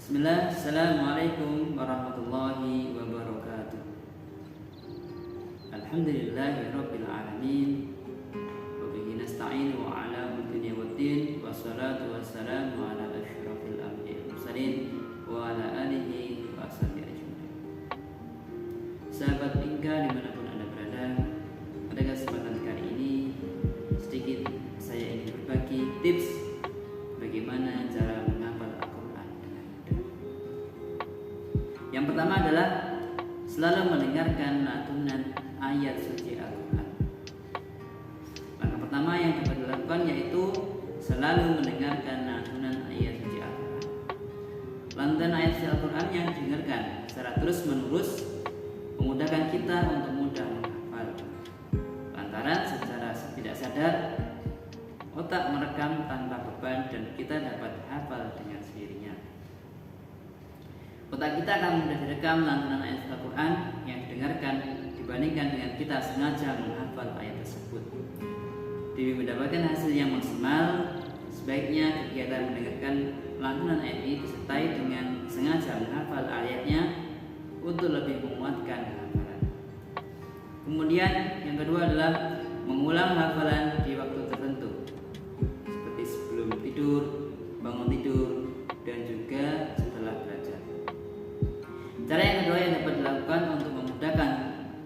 Bismillah, Assalamualaikum warahmatullahi wabarakatuh. Alhamdulillahi rabbil alamin, wa bihi nasta'in wa ala dunya waddin, wassalatu wassalamu ala asyrafil anbiya'i wal mursalin wa ala alihi wa ashabihi ajmain. Sahabat Bingka dimanapun Anda berada, pada kesempatan kali ini sedikit saya ingin berbagi tips bagaimana cara menghafal Al-Quran dengan mudah. Yang pertama adalah selalu mendengarkan lantunan ayat suci Al-Quran. Langkah pertama yang dapat dilakukan yaitu selalu mendengarkan lantunan ayat suci Al-Quran. Lantunan ayat suci Al-Quran yang didengarkan secara terus menerus memudahkan kita untuk mudah menghafal. Lantaran secara tidak sadar otak merekam tanpa beban dan kita dapat hafal dengan sendirinya. Otak kita akan mudah direkam lantunan ayat Al-Quran yang didengarkan dibandingkan dengan kita sengaja menghafal ayat tersebut. Demi mendapatkan hasil yang maksimal, sebaiknya kegiatan mendengarkan lantunan ayat ini disertai dengan sengaja menghafal ayatnya untuk lebih menguatkan hafalan. Kemudian yang kedua adalah mengulang hafalan di waktu tertentu, seperti sebelum tidur, bangun tidur, dan juga setelah belajar. Cara yang kedua yang dapat dilakukan untuk memudahkan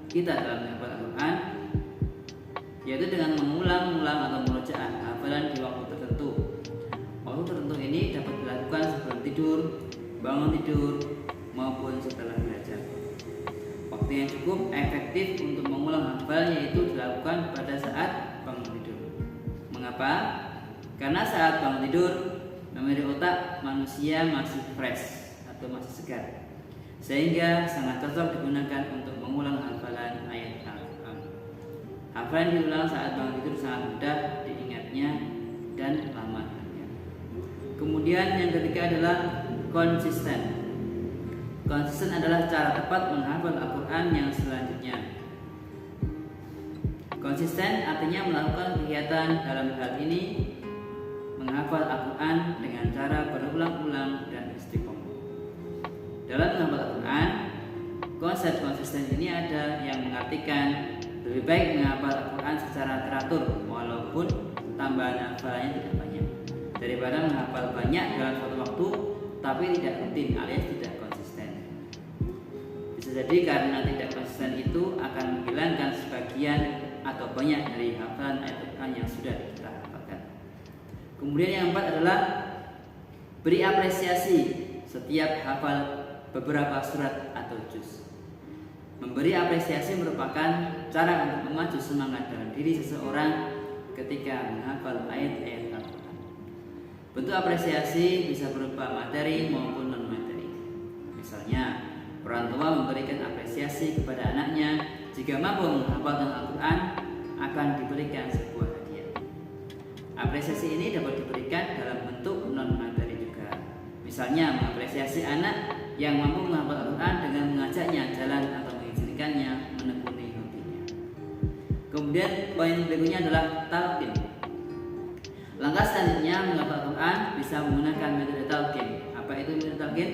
kita dalam menghafal Al-Quran yaitu dengan mengulang-ulang atau murojaah hafalan di waktu tertentu. Waktu tertentu ini dapat dilakukan sebelum tidur, bangun tidur, maupun setelah belajar. Waktu yang cukup efektif untuk mengulang hafal yaitu dilakukan pada saat bangun tidur. Mengapa? Karena saat bangun tidur, memori otak manusia masih fresh atau masih segar, sehingga sangat cocok digunakan untuk mengulang hafalan ayat Al-Quran. Hafalan diulang saat bangun tidur sangat mudah diingatnya dan lama. Kemudian yang ketiga adalah konsisten. Konsisten adalah cara tepat menghafal Al-Quran yang selanjutnya. Konsisten artinya melakukan kegiatan dalam hal ini menghafal Al-Quran dengan cara berulang-ulang dan istiqomah. Dalam menghafal Al-Quran, konsep konsisten ini ada yang mengartikan lebih baik menghafal Al-Quran secara teratur walaupun tambahan hafalannya tidak banyak, daripada menghafal banyak dalam suatu waktu tapi tidak rutin alias tidak konsisten. Bisa jadi karena tidak konsisten itu akan menghilangkan sebagian atau banyak dari hafalan ayat Al-Quran yang sudah kita hafalkan. Kemudian yang keempat adalah beri apresiasi setiap hafal beberapa surat atau juz. Memberi apresiasi merupakan cara untuk memacu semangat dalam diri seseorang ketika menghafal ayat-ayat Al-Quran. Bentuk apresiasi bisa berupa materi maupun non-materi. Misalnya, orang tua memberikan apresiasi kepada anaknya jika mampu menghafalkan Al-Quran akan diberikan sebuah hadiah. Apresiasi ini dapat diberikan dalam bentuk non-materi juga. Misalnya, mengapresiasi anak yang mampu menghafal Al-Quran dengan mengajaknya jalan atau mengizinkannya menekuni hobinya. Kemudian poin berikutnya adalah talqin. Langkah selanjutnya menghafal Al-Quran bisa menggunakan metode talqin. Apa itu metode talqin?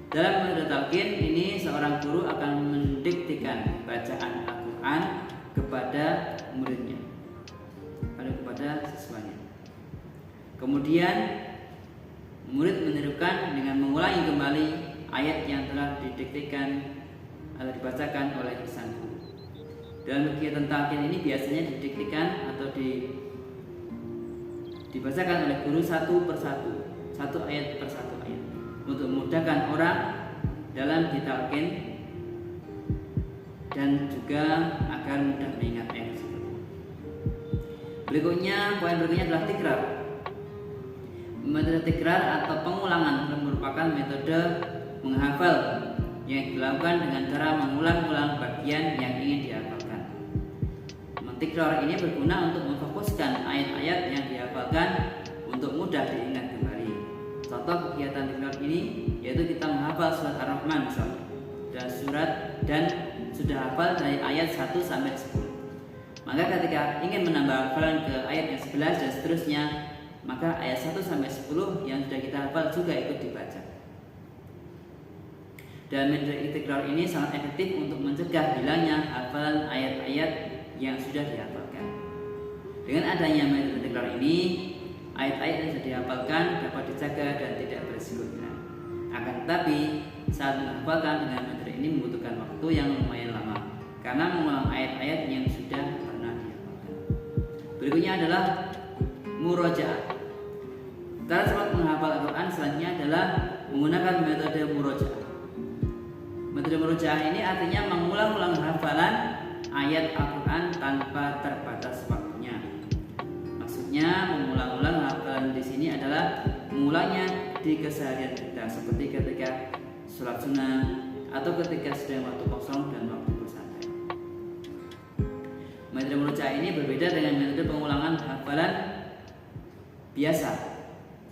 Dalam metode talqin ini seorang guru akan mendiktikan bacaan Al-Quran kepada muridnya, kepada siswanya. Kemudian murid menirukan dengan mengulangi kembali ayat yang telah didiktikan atau dibacakan oleh sang guru. Dalam kegiatan talqin ini biasanya didiktikan atau dibacakan oleh guru satu persatu, satu ayat per satu ayat, untuk memudahkan orang dalam ditalqin dan juga agar mudah mengingat ayat tersebut. Poin berikutnya adalah tikrar. Metode tikrar atau pengulangan merupakan metode menghafal yang dilakukan dengan cara mengulang-ulang bagian yang ingin dihafalkan. Mentikrar ini berguna untuk memfokuskan ayat-ayat yang dihafalkan untuk mudah diingat kembali. Contoh kegiatan tikrar ini yaitu kita menghafal surat Ar-Rahman misalnya, dan sudah hafal dari ayat 1 sampai 10. Maka ketika ingin menambah hafalan ke ayat yang 11 dan seterusnya, maka ayat 1 sampai 10 yang sudah kita hafal juga ikut dibaca. Dan metode istiqrar ini sangat efektif untuk mencegah hilangnya hafalan ayat-ayat yang sudah dihafalkan. Dengan adanya metode istiqrar ini, ayat-ayat yang sudah dihafalkan dapat dijaga dan tidak berisiko hilang. Akan tetapi, saat menghafalkan dengan metode ini membutuhkan waktu yang lumayan lama karena mengulang ayat-ayat yang sudah pernah dihafalkan. Berikutnya adalah murojaah. Cara cepat menghafal Al-Quran selanjutnya adalah menggunakan metode murojaah. Metode murojaah ini artinya mengulang-ulang hafalan ayat Al-Quran tanpa terbatas waktunya. Maksudnya mengulang-ulang hafalan di sini adalah mengulangnya di keseharian kita, seperti ketika sholat sunnah atau ketika sedang waktu kosong dan waktu bersantai. Metode murojaah ini berbeda dengan metode pengulangan hafalan biasa,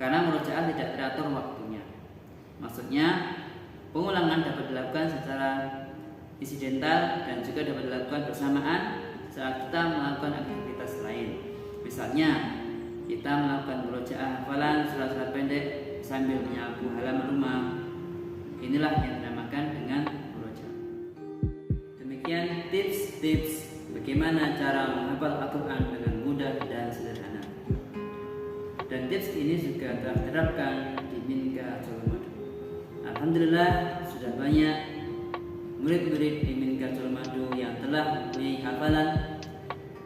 karena murojaah tidak teratur waktunya. Maksudnya pengulangan dapat dilakukan secara insidental dan juga dapat dilakukan bersamaan saat kita melakukan aktivitas lain. Misalnya, kita melakukan murojaah hafalan surat-surat pendek sambil menyapu halaman rumah. Inilah yang dinamakan dengan murojaah. Demikian tips-tips bagaimana cara menghafal Al-Quran dengan mudah dan sederhana. Dan tips ini juga telah diterapkan di Minka Colomadu. Alhamdulillah sudah banyak murid-murid di Minka Colomadu yang telah mempunyai hafalan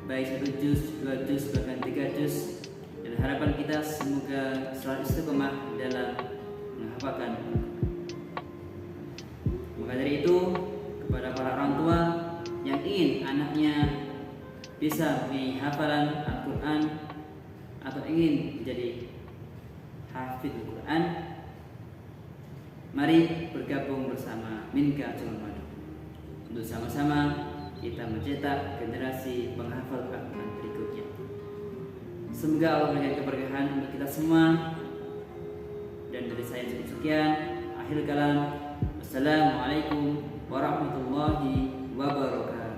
baik 1 juz, 2 juz, bahkan 3 juz. Dan harapan kita semoga selalu istiqomah dalam menghafalkan. Maka dari itu, kepada para orang tua yang ingin anaknya bisa mempunyai hafalan Al-Quran atau ingin menjadi hafidz Al-Quran, mari bergabung bersama Minka Colomadu untuk sama-sama kita mencetak generasi penghafal Al-Quran berikutnya. Semoga Allah memberikan keberkahan untuk kita semua. Dan dari saya cukup sekian. Akhir kalam. Wassalamualaikum warahmatullahi wabarakatuh.